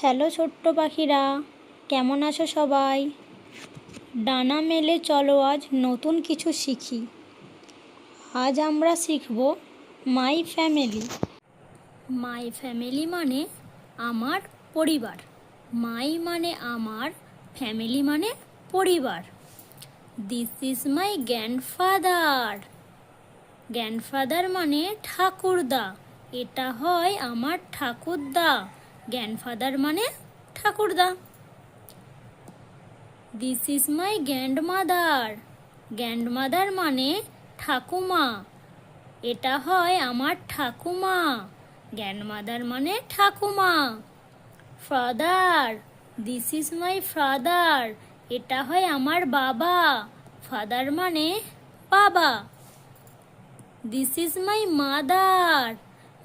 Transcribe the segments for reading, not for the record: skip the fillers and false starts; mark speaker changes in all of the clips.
Speaker 1: Hello ছোট্ট পাখিরা, কেমন আছো সবাই? ডানা মেলে চলো আজ নতুন কিছু শিখি। আজ আমরা শিখব মাই ফ্যামিলি। মাই ফ্যামিলি মানে আমার পরিবার। মাই মানে আমার, ফ্যামিলি মানে পরিবার। This is my grandfather. Grandfather মানে ঠাকুরদা। এটা হয় আমার ঠাকুরদা। গ্র্যান্ডফাদার মানে ঠাকুরদা। This is my grandmother. Grandmother মানে ঠাকুমা। এটা হয় আমার ঠাকুমা। গ্র্যান্ডমাদার মানে ঠাকুমা। Father, this is my father. এটা হয় আমার বাবা। ফাদার মানে বাবা। This is my mother.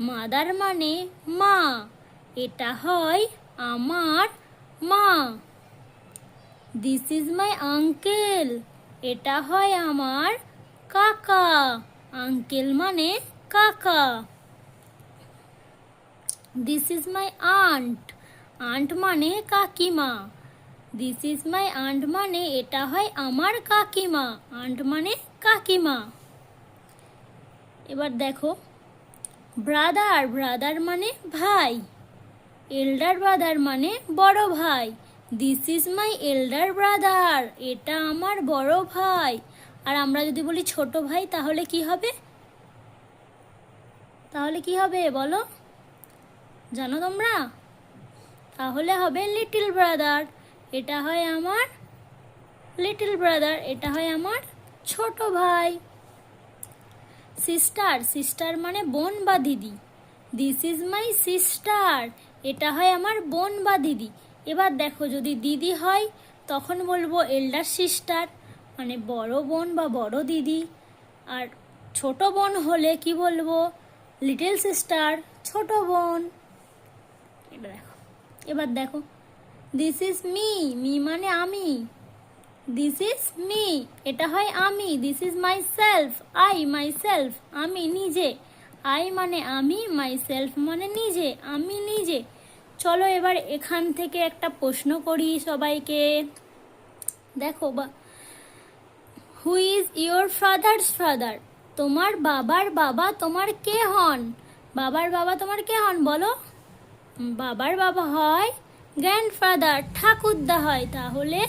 Speaker 1: Mother মানে মা। এটা হয় আমার মা। This is my uncle. এটা হয় আমার কাকা। আঙ্কেল মানে কাকা। This is my aunt. Aunt মানে কাকিমা। দিস ইজ মাই আন্ট মানে এটা হয় আমার কাকিমা। আন্ট মানে কাকিমা। এবার দেখো, ব্রাদার, ব্রাদার মানে ভাই। এল্ডার ব্রাদার মানে বড় ভাই। This is my elder brother. এটা আমার বড় ভাই। আর আমরা যদি বলি ছোট ভাই তাহলে কি হবে? বলো, জানো তোমরা? তাহলে হবে লিটল ব্রাদার। এটা হয় আমার লিটল ব্রাদার। এটা হয় আমার ছোট ভাই। সিস্টার, সিস্টার মানে বোন বা দিদি। This is my sister. এটা হয় আমার বোন বা দিদি। এবার দেখো, যদি দিদি হয় তখন বলবো এল্ডার সিস্টার, মানে বড় বোন বা বড় দিদি। আর ছোট বোন হলে কি বলবো? লিটল সিস্টার, ছোট বোন। এবার দেখো, দিস ইজ মি। মি মানে আমি। This is me. এটা হয় আমি। This is my self. I, my self, আমি নিজে। আই মানে আমি, মাই সেলফ মানে নিজে, আমি নিজে। চলো এবার এখান থেকে একটা প্রশ্ন করি সবাইকে। দেখো, who is your father's father? তোমার বাবার বাবা তোমার কে হন? বাবার বাবা তোমার কে হন বলো? বাবার বাবা হয় গ্র্যান্ডফাদার, ঠাকুরদা হয়। তাহলে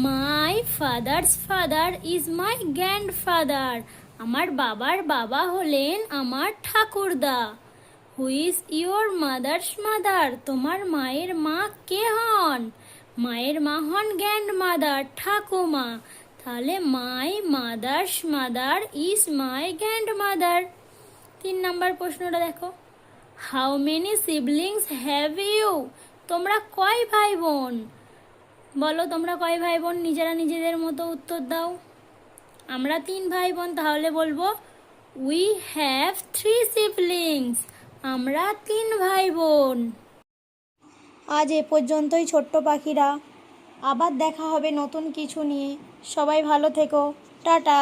Speaker 1: my father's father is my grandfather. আমার বাবার বাবা হলেন আমার ঠাকুরদা। Who is your mother's mother? তোমার মায়ের মা কে হন? মায়ের মা হন গ্র্যান্ডমাদার, ঠাকুমা। তাহলে my mother's mother is my grandmother. 3 নম্বর প্রশ্নটা দেখো, how many siblings have you? তোমরা কয় ভাই বোন? বলো, তোমরা কয় ভাই বোন? নিজেরা নিজেদের মতো উত্তর দাও। আমরা 3 ভাই বোন। তাহলে বলবো উই হ্যাভ 3 সিবলিংস। আমরা 3 ভাই বোন। আজ এ পর্যন্তই ছোট্ট পাখিরা। আবার দেখা হবে নতুন কিছু নিয়ে। সবাই ভালো থেকো। টাটা।